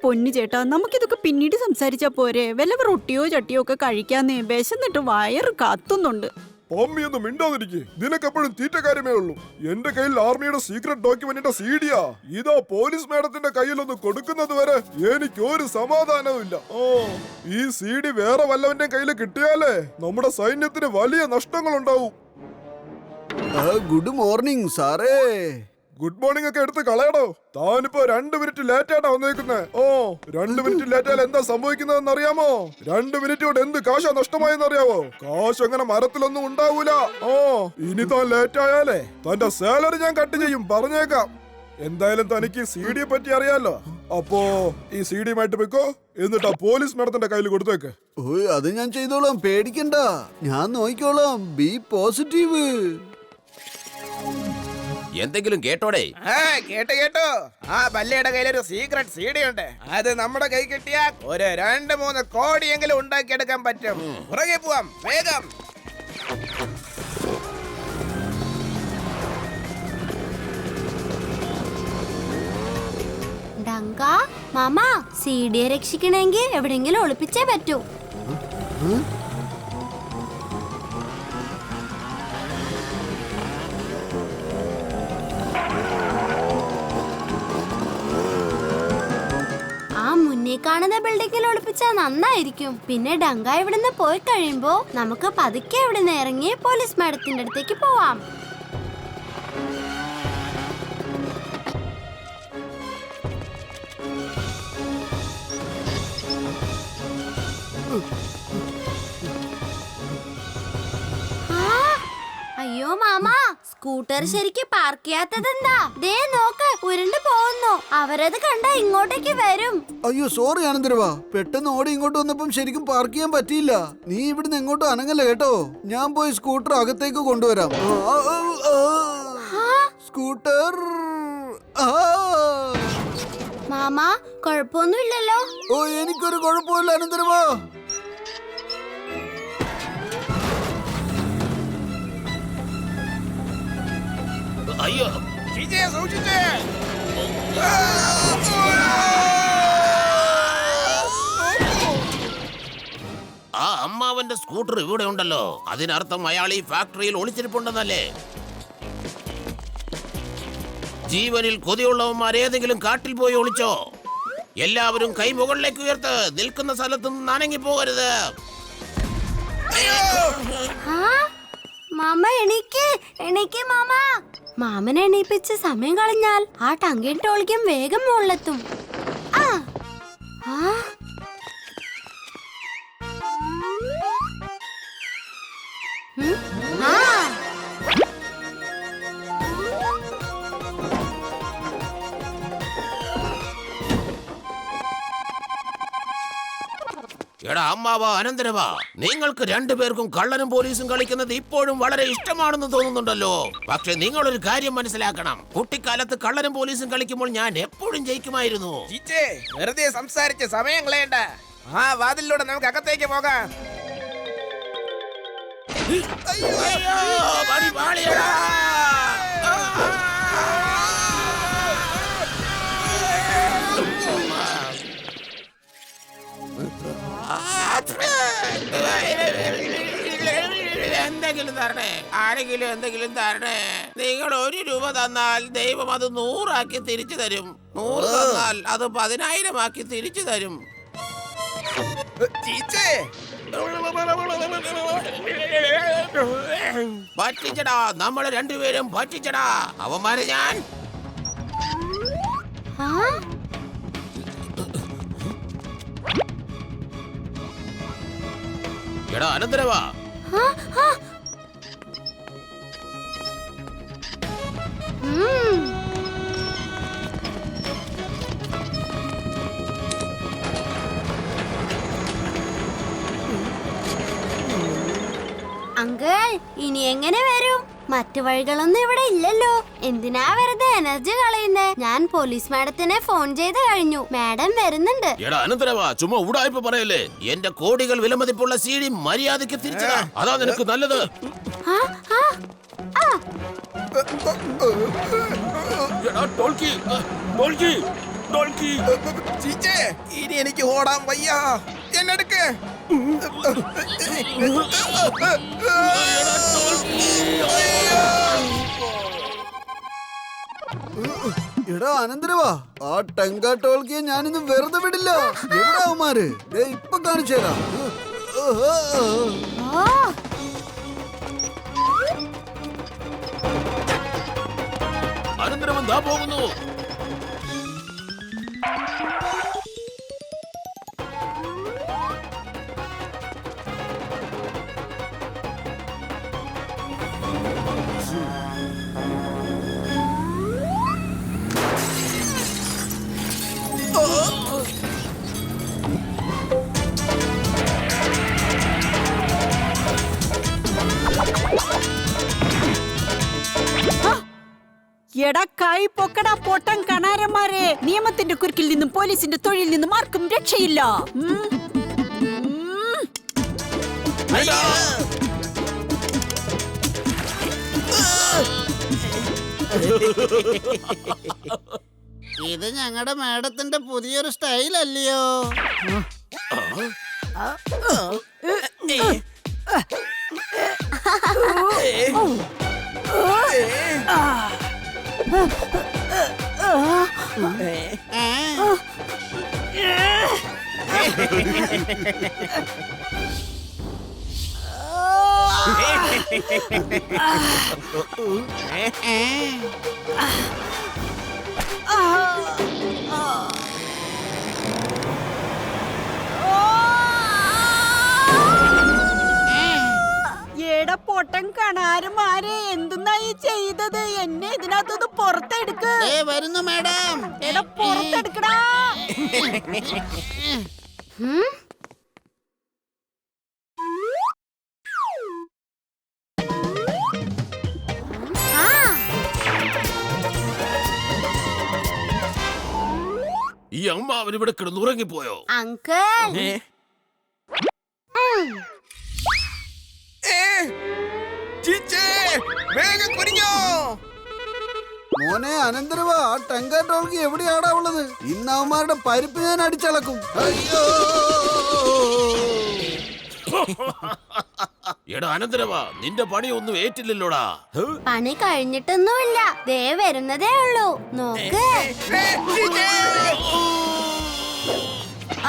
പൊന്നു ചേട്ടാ, നമുക്കിതൊക്കെ പിന്നീട് സംസാരിച്ചാ പോരെ? വല്ല റൊട്ടിയോ ചട്ടിയോ ഒക്കെ കഴിക്കാന്നേ. വിശന്നിട്ട് വയറ് കത്തുന്നുണ്ട്. പമ്മിയൊന്നും മിണ്ടാതിരിക്കേ. നിനക്കെപ്പോഴും തീറ്റ കാര്യമേ ഉള്ളൂ. എന്റെ കയ്യിൽ ആർമിയുടെ സീക്രട്ട് ഡോക്യുമെന്റിന്റെ സീഡിയാ. ഇതാ പോലീസ് മേഡത്തിന്റെ കയ്യിലൊന്ന് കൊടുക്കുന്നത് വരെ എനിക്ക് ഒരു സമാധാനവും ഇല്ല. ഈ സീഡി വേറെ വല്ലവന്റെ കയ്യിൽ കിട്ടിയാലേ നമ്മുടെ സൈന്യത്തിന് വലിയ നഷ്ടങ്ങൾ ഉണ്ടാവും. ഗുഡ് മോർണിംഗ് സാറേ. ഗുഡ് മോർണിംഗ് ഒക്കെ എടുത്ത് കളയടോ. താനിപ്പോ 2 മിനിറ്റ് ലേറ്റ് ആയിട്ടാ വന്നേക്കുന്നേ. 2 മിനിറ്റ് ലേറ്റ് ആയാൽ എന്താ സംഭവിക്കുന്നതെന്ന് അറിയാമോ? 2 മിനിറ്റ് കൊണ്ട് എന്ത് കാശാ നഷ്ടമായെന്ന് അറിയാവോ? കാശ് അങ്ങനെ മരത്തിലൊന്നും ഉണ്ടാവൂല. ഇനി താൻ ലേറ്റ് ആയാലേ തന്റെ സാലറി ഞാൻ കട്ട് ചെയ്യും, പറഞ്ഞേക്കാം. എന്തായാലും തനിക്ക് CD പറ്റി അറിയാലോ. അപ്പോ ഈ CD-യുമായിട്ട് വെക്കോ. എന്നിട്ട് ആ പോലീസ് മേഡത്തിന്റെ കയ്യിൽ കൊടുത്തേക്ക്. അത് ഞാൻ ചെയ്തോളാം, പേടിക്കണ്ട. ഞാൻ നോക്കിക്കോളാം. B positive. എന്തെങ്കിലും കേട്ടോടെ? കേട്ടോ. ആ ബല്ലയുടെ കയ്യിലൊരു സീക്രട്ട് CD ഉണ്ട്. അത് നമ്മുടെ കൈ കിട്ടിയാൽ ഒരു 2-3 കോടിയെങ്കിലും ഉണ്ടാക്കിയെടുക്കാൻ പറ്റും. പുറകെ പോവാം, വേഗം. ഡങ്ക മാമ, CD രക്ഷിക്കണമെങ്കിൽ എവിടെയെങ്കിലും ഒളിപ്പിച്ചേ പറ്റൂ. കാണുന്ന ബിൽഡിങ്ങിൽ ഒളിപ്പിച്ചാ നന്നായിരിക്കും. പിന്നെ ഡങ്ക ഇവിടുന്ന് പോയി കഴിയുമ്പോ നമുക്ക് പതുക്കെ ഇവിടുന്ന് ഇറങ്ങി പോലീസ് മാഡത്തിന്റെ അടുത്തേക്ക് പോവാം. അയ്യോ മാമ, സ്കൂട്ടർ ശരിക്ക് പാർക്ക് ചെയ്യാത്തതെന്താ? ദേ നോക്ക്, ഉരുണ്ട് പോകുന്നു. അവരത് കണ്ട ഇങ്ങോട്ടേക്ക് വരും. അയ്യോ സോറി ആനന്ദരവാ, പെട്ടെന്ന് ഓടി ഇങ്ങോട്ട് വന്നപ്പം ശരിക്കും പാർക്ക് ചെയ്യാൻ പറ്റിയില്ല. നീ ഇവിടുന്ന് എങ്ങോട്ടും അനങ്ങല്ല കേട്ടോ. ഞാൻ പോയി സ്കൂട്ടർ അകത്തേക്ക് കൊണ്ടുവരാം. സ്കൂട്ടർ. മാമ, കുഴപ്പമൊന്നുമില്ലല്ലോ? എനിക്കൊരു കുഴപ്പമില്ല ആനന്ദരവാ. അയ്യോ, സൂക്ഷിച്ചേ. ആ അമ്മാവന്റെ സ്കൂട്ടർ ഇവിടെ ഉണ്ടല്ലോ. അതിനർത്ഥം അയാൾ ഈ ഫാക്ടറിയിൽ ഒളിച്ചിരിപ്പുണ്ടെന്നല്ലേ? ജീവനിൽ കൊതിയുള്ളവന്മാർ ഏതെങ്കിലും കാട്ടിൽ പോയി ഒളിച്ചോ? എല്ലാവരും കൈ മുകളിലേക്ക് ഉയർത്ത്. നിൽക്കുന്ന സ്ഥലത്ത് നിന്ന് അനങ്ങി പോകരുത്. മാമ എണീക്ക് മാമ. മാമനെ എണീപ്പിച്ച് സമയം കളഞ്ഞാൽ ആ ടങ്കൻ ടോളിക്കും വേഗം മുകളിലെത്തും. എടാ അമ്മാവാ, അനന്തരവാ, നിങ്ങൾക്ക് 2 പേർക്കും കള്ളനും പോലീസും കളിക്കുന്നത് ഇപ്പോഴും വളരെ ഇഷ്ടമാണെന്ന് തോന്നുന്നുണ്ടല്ലോ. പക്ഷെ നിങ്ങളൊരു കാര്യം മനസ്സിലാക്കണം. കുട്ടിക്കാലത്ത് കള്ളനും പോലീസും കളിക്കുമ്പോൾ ഞാൻ എപ്പോഴും ജയിക്കുമായിരുന്നു. വെറുതെ സംസാരിച്ച് സമയം കളയണ്ട. ആ വാതിലൂടെ നമുക്ക് അകത്തേക്ക് പോകാം. എന്തെങ്കിലും തരണേ, ആരെങ്കിലും എന്തെങ്കിലും തരണേ. നിങ്ങൾ 1 രൂപ തന്നാൽ ദൈവം അത് 100 ആക്കി തിരിച്ചു തരും. 100 തന്നാൽ അത് 10,000 ആക്കി തിരിച്ചു തരും. പറ്റിച്ചടാ, നമ്മള് 2 പേരും പറ്റിച്ചടാ. അവന്മാരെ ഞാൻ എടാ അനന്തരവാ, അങ്കിൾ, ഇനി എങ്ങനെ വരും? മറ്റു വഴികളൊന്നും ഇവിടെ ഇല്ലല്ലോ. എന്തിനാ വെറുതെ എനർജി കളയുന്നേ? ഞാൻ പോലീസ് മാഡത്തിനെ ഫോൺ ചെയ്ത് കഴിഞ്ഞു. മാഡം വരുന്നുണ്ട്. എടാ അനന്തരവാ, ചുമ്മാ ഉടായ്പ പറയല്ലേ. എന്റെ കോടികൾ വിലമതിപ്പുള്ള CD മര്യാദയ്ക്ക് തിരിച്ചതാ. അതാ നിനക്ക് നല്ലത്. ടോൾക്കി. ചീച്ചേ, ഇനി എനിക്ക് ഓടാൻ വയ്യ. എന്നെടുക്ക്. എടാ അനന്തരവാ, ആ ടെങ്ക ടോൾക്കിയെ ഞാനിന്ന് വെറുതെ വിടില്ല. എവിടെ അവന്മാര്? ദേ ഇപ്പൊ കാണിച്ചു തരാം. ഓ അനന്തരവൻ ദാ പോകുന്നു. എടാ കൈ പൊക്കടാ പൊട്ടൻ കണാരന്മാരെ. നിയമത്തിന്റെ കുരുക്കിൽ നിന്നും പോലീസിന്റെ തൊഴിൽ നിന്നും ആർക്കും രക്ഷയില്ല. ഇത് ഞങ്ങളുടെ മാഡത്തിന്റെ പുതിയൊരു സ്റ്റൈലല്ലയോ? എടാ പൊട്ടൻ കണാരന്മാരെ, എന്തുന്നായി ചെയ്തത്? എന്നെ ഇതിനകത്തുനിന്ന് പുറത്തെടുക്ക്. വരുന്നു മാഡം. എടാ പുറത്തെടുക്കടാ. ഈ അമ്മാവൻ ഇവിടെ കിടന്ന് ഉറങ്ങിപ്പോയോ? അങ്കിൾ. ചീച്ചേ, വേഗം കുനിഞ്ഞോ. മോനെ അനന്തരവാ, ആ ടെങ്ക ടോൾക്കി എവിടെയാടാ ഉള്ളത്? ഇന്ന് അവന്മാരുടെ പരിപ്പ് ഞാൻ അടിച്ചളക്കും. അയ്യോ! എടാ അനന്തരവാ, നിന്റെ പണിയൊന്നും ഏറ്റില്ലല്ലോടാ. പണി കഴിഞ്ഞിട്ടൊന്നുമില്ല, ദേ വരുന്നതേ ഉള്ളൂ. നോക്ക്.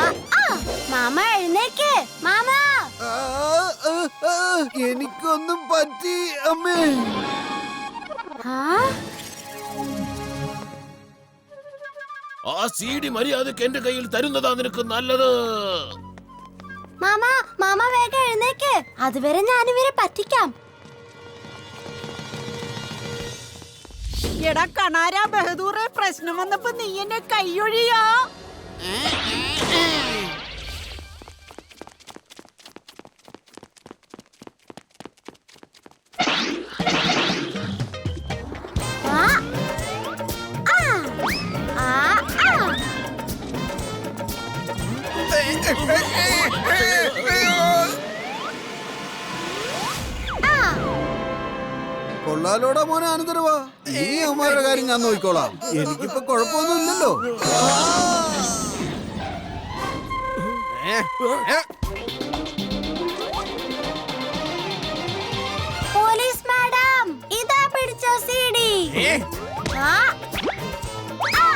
ആ, ആ, മാമ എഴുന്നേക്ക്. മാമ. ആ, ആ, ആ, എനിക്കൊന്നും പറ്റി അമ്മേ. ആ, ആ സീഡി മര്യാദക്ക് എന്റെ കയ്യിൽ തരുന്നതാ നിനക്ക് നല്ലത്. മാമ, മാമ വേഗം എഴുന്നേക്ക്. അതുവരെ ഞാനിവരെ പറ്റിക്കാം. എടാ കണാര ബഹദൂറെ, പ്രശ്നം വന്നപ്പോ നീ എന്നെ കൈയൊഴിയാ. ആ, ആ, ആ, ആ. കൊള്ളാലോടാ മോനെ അനന്തരവാ. ഈ അവന്മാരുടെ കാര്യം ഞാൻ നോക്കിക്കോളാം. എനിക്കിപ്പോ കുഴപ്പമൊന്നുമില്ലല്ലോ. പോലീസ് മാഡം, ഇതാ പിടിച്ചോ സീഡി. ആ, ആ.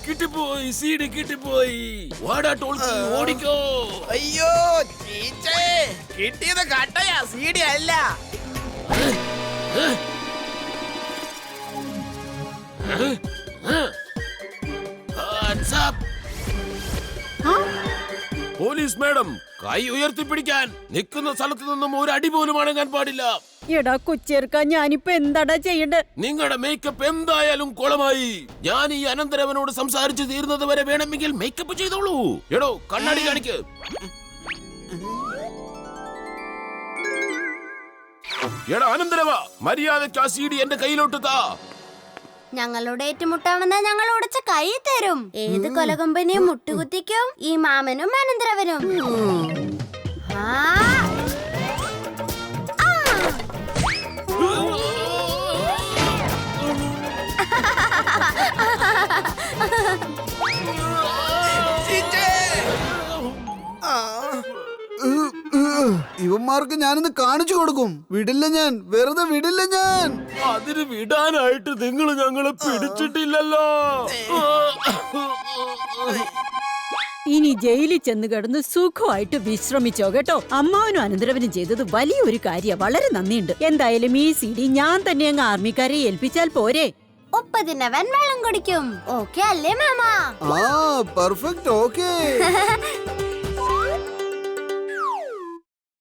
കിട്ടിപ്പോയി, സീഡി കിട്ടിപ്പോയി. വാടാ ടോൾക്കി, ഓടിക്കോ. അയ്യോ ചീച്ചേ, കിട്ടിയത് കട്ടയാ, സീഡി അല്ല. Hands up. പോലീസ് മാഡം, കൈ ഉയർത്തിപ്പിടിക്കാൻ. നിൽക്കുന്ന സ്ഥലത്ത് നിന്നും ഒരു അടി പോലും അണങ്ങാൻ പാടില്ല. എടാ കൊച്ചേർക്ക, ഞാനിപ്പോ എന്താടാ ചെയ്യണ്ടേ? നിങ്ങളുടെ മേക്കപ്പ് എന്തായാലും കുളമായി. ഞാൻ ഈ അനന്തരവനോട് സംസാരിച്ചു തീർന്നത് വരെ വേണമെങ്കിൽ മേക്കപ്പ് ചെയ്തോളൂ. എടോ കണ്ണാടി കാണിക്ക്. എടാ അനന്തരവ, മര്യാദയ്ക്ക് ആ സീഡി എന്റെ കയ്യിലോട്ട് താ. ഞങ്ങളോട് ഏറ്റുമുട്ടാൻ വന്നാ ഞങ്ങൾ ഉടച്ച കൈ തരും. ഏത് കൊലകൊമ്പനെയും മുട്ടുകുത്തിക്കും ഈ മാമനും അനന്തരവനും. ആ, ആ. ഇവന്മാർക്ക് ഞാനിന്ന് കാണിച്ചു കൊടുക്കും. വിടില്ല ഞാൻ, വെറുതെ വിടില്ല ഞാൻ. അതിന് വിടാനായിട്ട് നിങ്ങൾ ഞങ്ങളെ പിടിച്ചിട്ടില്ലല്ലോ. ഇനി ജയിലിൽ ചെന്ന് കിടന്ന് സുഖമായിട്ട് വിശ്രമിച്ചോ കേട്ടോ. അമ്മാവനും അനന്തരവനും ചെയ്തത് വലിയൊരു കാര്യം. വളരെ നന്ദിയുണ്ട്. എന്തായാലും ഈ CD ഞാൻ തന്നെ അങ്ങ് ആർമിക്കാരെ ഏൽപ്പിച്ചാൽ പോരെ? ഒപ്പതിനവൻ വെള്ളം കുടിക്കും. ഓക്കെ അല്ലേ മാമ? ആ പെർഫെക്റ്റ്, ഓക്കേ.